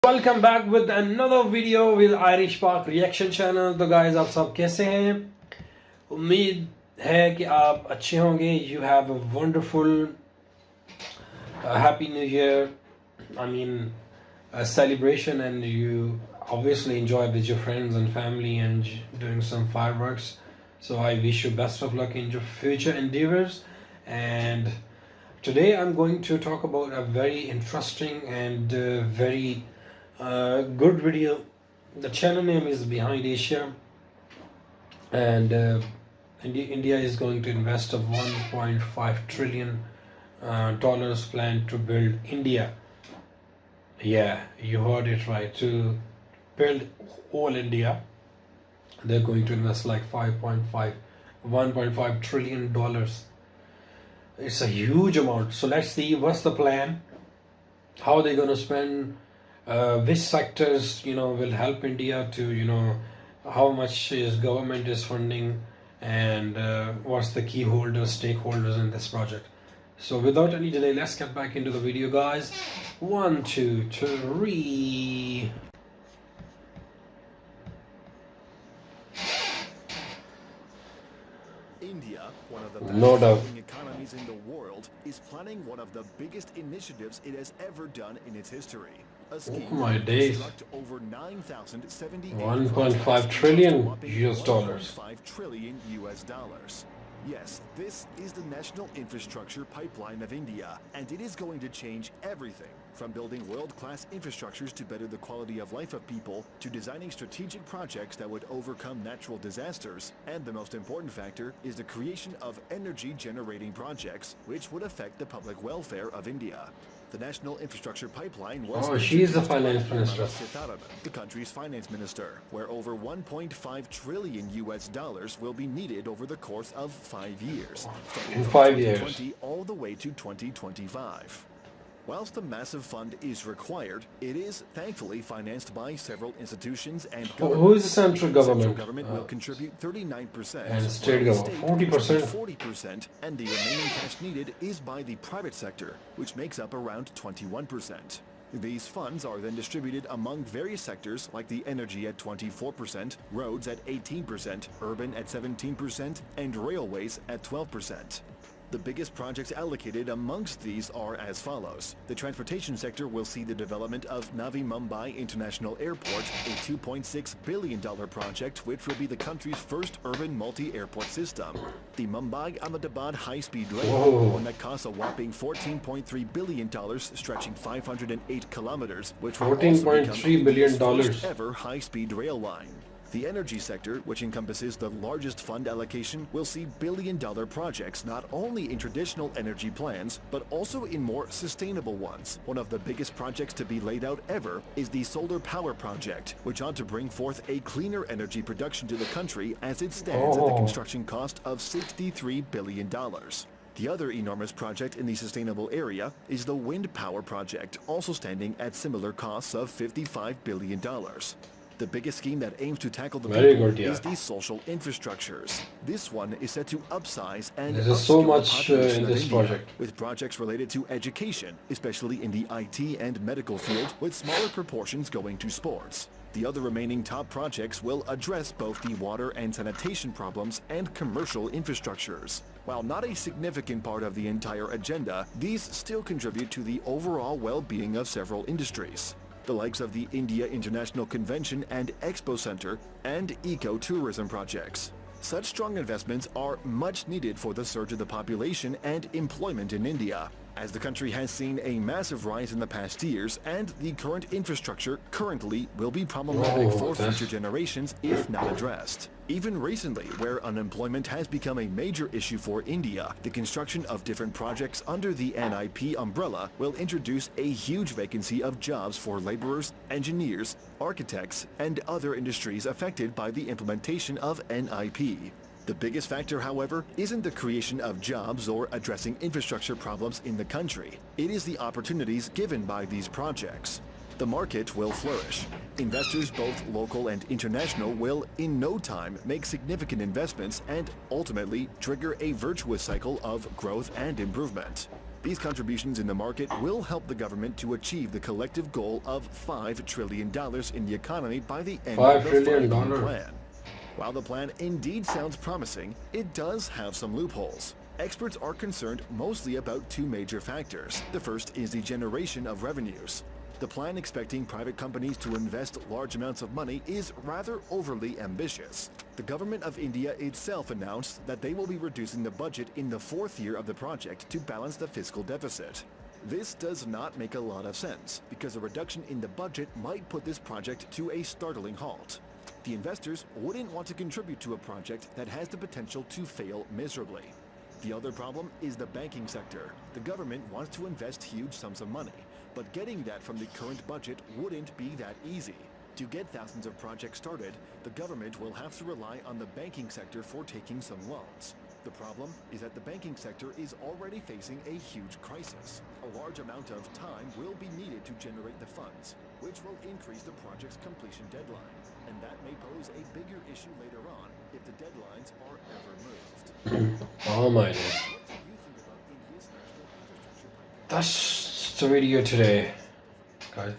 Welcome back with another video with Irish पाक reaction channel. तो guys आप सब कैसे हैं? उम्मीद है कि आप अच्छे होंगे। You have a wonderful happy new year, I mean celebration, and you obviously enjoy with your friends and family and doing some fireworks. So I wish you best of luck in your future endeavors. And today I'm going to talk about a very interesting and very good video. The channel name is Behind Asia, and India is going to invest of 1.5 trillion dollars plan to build India. Yeah, you heard it right. To build all India, they're going to invest like 1.5 trillion dollars. It's a huge amount. So let's see what's the plan, how they're going to spend, which sectors will help India to how much is government is funding, and what's the key holders, stakeholders in this project. So without any delay, let's get back into the video, guys. 1, 2, 3. India, one of the No doubt. fastest-growing economies in the world, is planning one of the biggest initiatives it has ever done in its history. A scheme Oh my that will days. construct over 9,078 1.5 projects trillion worth a whopping US dollars. 1.5 trillion US dollars. Yes, this is the National Infrastructure Pipeline of India, and it is going to change everything, from building world-class infrastructures to better the quality of life of people, to designing strategic projects that would overcome natural disasters, and the most important factor is the creation of energy-generating projects, which would affect the public welfare of India. The National Infrastructure Pipeline was She's the introduced by finance minister. the country's finance minister, where over 1.5 trillion US dollars will be needed over the course of 5 years, starting In from 5 years. 2020 all the way to 2025. Whilst a massive fund is required, it is thankfully financed by several institutions and governments. Who is the central government? Central government will contribute 39%, and state while the government, state will 40%. contribute 40%, and the remaining cash needed is by the private sector, which makes up around 21%. These funds are then distributed among various sectors like the energy at 24%, roads at 18%, urban at 17%, and railways at 12%. The biggest projects allocated amongst these are as follows. The transportation sector will see the development of Navi Mumbai International Airport, a $2.6 billion project which will be the country's first urban multi-airport system. The Mumbai-Ahmedabad high-speed railway, one that costs a whopping $14.3 billion, stretching 508 kilometers, which will also become $14.3 billion. India's first ever high-speed rail line. The energy sector, which encompasses the largest fund allocation, will see billion-dollar projects not only in traditional energy plans, but also in more sustainable ones. One of the biggest projects to be laid out ever is the solar power project, which ought to bring forth a cleaner energy production to the country as it stands at the construction cost of $63 billion. The other enormous project in the sustainable area is the wind power project, also standing at similar costs of $55 billion. The biggest scheme that aims to tackle the Very people good, yeah. is the social infrastructures. This one is set to upsize and There is so upskill the much population in of this India, project. with projects related to education, especially in the IT and medical field, with smaller proportions going to sports. The other remaining top projects will address both the water and sanitation problems and commercial infrastructures. While not a significant part of the entire agenda, these still contribute to the overall well-being of several industries. The likes of the India International Convention and Expo Center and eco-tourism projects. Such strong investments are much needed for the surge of the population and employment in India, as the country has seen a massive rise in the past years, and the current infrastructure currently will be problematic for future generations if not addressed. Even recently, where unemployment has become a major issue for India, the construction of different projects under the NIP umbrella will introduce a huge vacancy of jobs for laborers, engineers, architects, and other industries affected by the implementation of NIP. The biggest factor, however, isn't the creation of jobs or addressing infrastructure problems in the country. It is the opportunities given by these projects. The market will flourish. Investors, both local and international, will in no time make significant investments and ultimately trigger a virtuous cycle of growth and improvement. These contributions in the market will help the government to achieve the collective goal of $5 trillion in the economy by the end of $5 the trillion. five-year plan. While the plan indeed sounds promising, it does have some loopholes. Experts are concerned mostly about two major factors. The first is the generation of revenues. The plan expecting private companies to invest large amounts of money is rather overly ambitious. The government of India itself announced that they will be reducing the budget in the fourth year of the project to balance the fiscal deficit. This does not make a lot of sense, because a reduction in the budget might put this project to a startling halt. The investors wouldn't want to contribute to a project that has the potential to fail miserably. The other problem is the banking sector. The government wants to invest huge sums of money, but getting that from the current budget wouldn't be that easy. To get thousands of projects started, the government will have to rely on the banking sector for taking some loans. The problem is that the banking sector is already facing a huge crisis. A large amount of time will be needed to generate the funds, which will increase the project's completion deadline. And that may pose a bigger issue later on if the deadlines are ever moved. Oh my God. What do you think about India's national infrastructure pipeline? That's the video today, guys.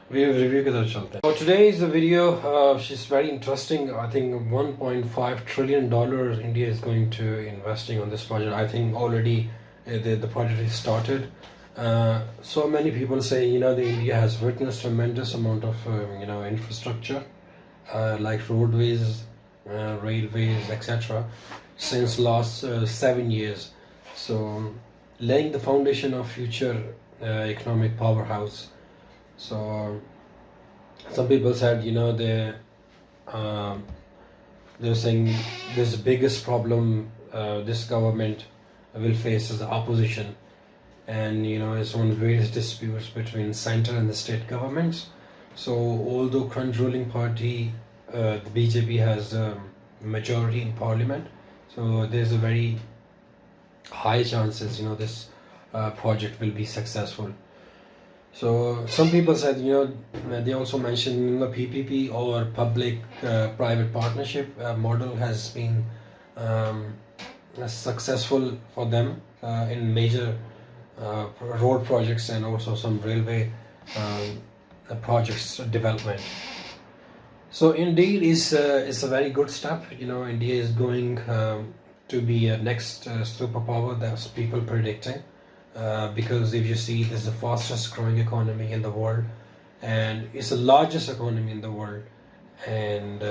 Review ke taraf chalte hain. So today's video, she's very interesting. I think $1.5 trillion India is going to investing on this project. I think already the project is started. So many people say, the India has witnessed tremendous amount of infrastructure, like roadways, railways, etc. since last 7 years. So laying the foundation of future economic powerhouse. So some people said, they're saying this biggest problem this government will face is the opposition, and it's on various disputes between center and the state governments. So although current ruling party, the BJP, has a majority in parliament, so there's a very high chances this project will be successful. So some people said, they also mentioned the PPP or public-private partnership model has been successful for them in major road projects and also some railway projects development. So indeed, it's a very good step. India is going to be a next superpower. That's people predicting. Because if you see, it's the fastest growing economy in the world, and it's the largest economy in the world, and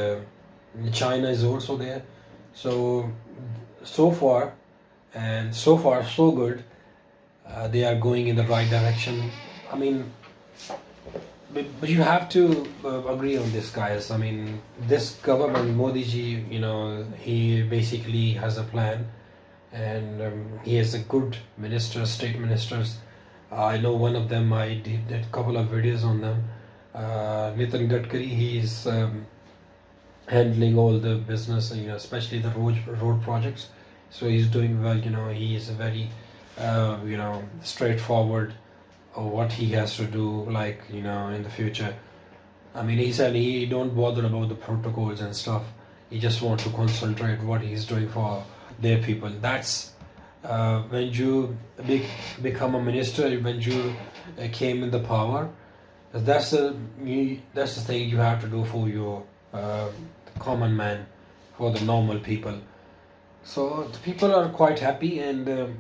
China is also there. So far so good. They are going in the right direction. I mean, but you have to agree on this, guys. I mean, this government, Modi ji, he basically has a plan. And he has a good state ministers. I know one of them. I did a couple of videos on them. Nitin Gadkari, he is handling all the business, especially the road projects. So he's doing well. He is a very straightforward of what he has to do, like in the future. I mean, he said he don't bother about the protocols and stuff. He just want to concentrate what he's doing for their people. That's when you become a minister, when you came in the power, that's the thing you have to do for your common man, for the normal people. So the people are quite happy, and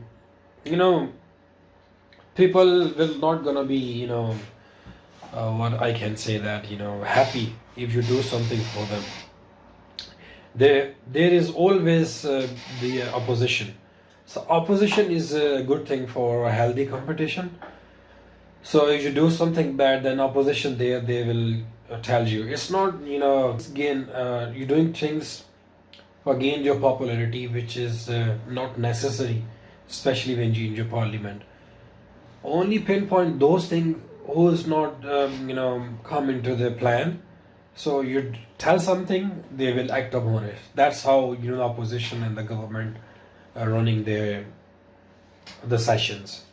people will not gonna be what I can say that happy if you do something for them. There is always the opposition. So opposition is a good thing for a healthy competition. So if you do something bad, then opposition they will tell you. It's not again you're doing things for gain your popularity, which is not necessary, especially when you're in your parliament. Only pinpoint those things who's not come into the plan. So you tell something, they will act upon it. That's how the opposition and the government are running the sessions.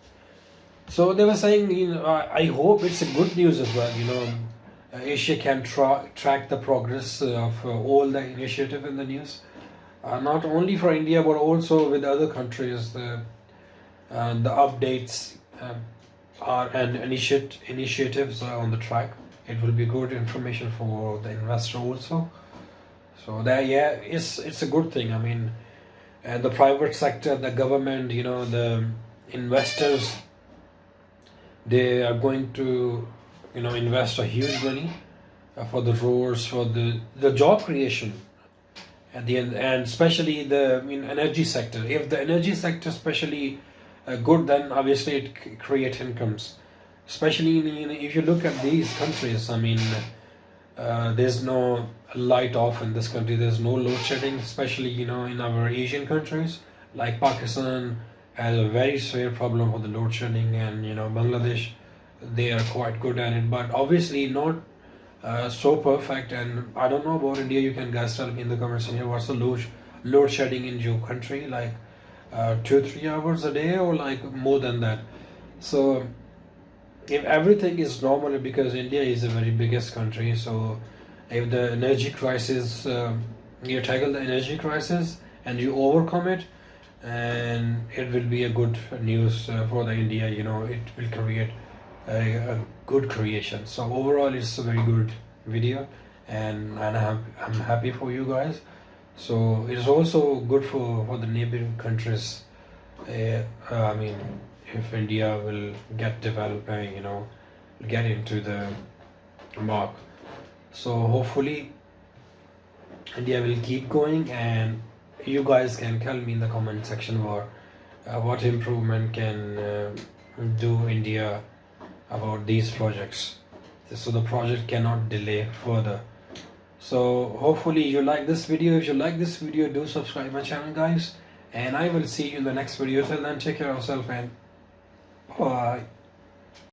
So they were saying, I hope it's a good news as well. Asia can track the progress of all the initiative in the news, not only for India but also with other countries. the updates are and initiatives are on the track. It will be good information for the investor also. So that, yeah, it's a good thing. I mean, and the private sector, the government, the investors, they are going to invest a huge money for the roads, for the job creation at the end, and especially the energy sector. If the energy sector especially good, then obviously it create incomes, especially if you look at these countries. I mean, there's no light off in this country, there's no load shedding, especially in our Asian countries like Pakistan has a very severe problem with the load shedding, and Bangladesh, they are quite good at it, but obviously not so perfect. And I don't know about India. You can guys tell me in the comments here what's the load shedding in your country, like 2-3 hours a day or like more than that. So if everything is normal, because India is the very biggest country, so if the energy crisis, you tackle the energy crisis and you overcome it, and it will be a good news for the India. It will create a good creation. So overall, it's a very good video, and I'm happy for you guys. So it's also good for the neighboring countries. I mean, if India will get developing, get into the mark. So hopefully India will keep going, and you guys can tell me in the comment section what improvement can do India about these projects, so the project cannot delay further. So hopefully you like this video. If you like this video, do subscribe my channel, guys, and I will see you in the next video. Till then, take care of yourself and bye.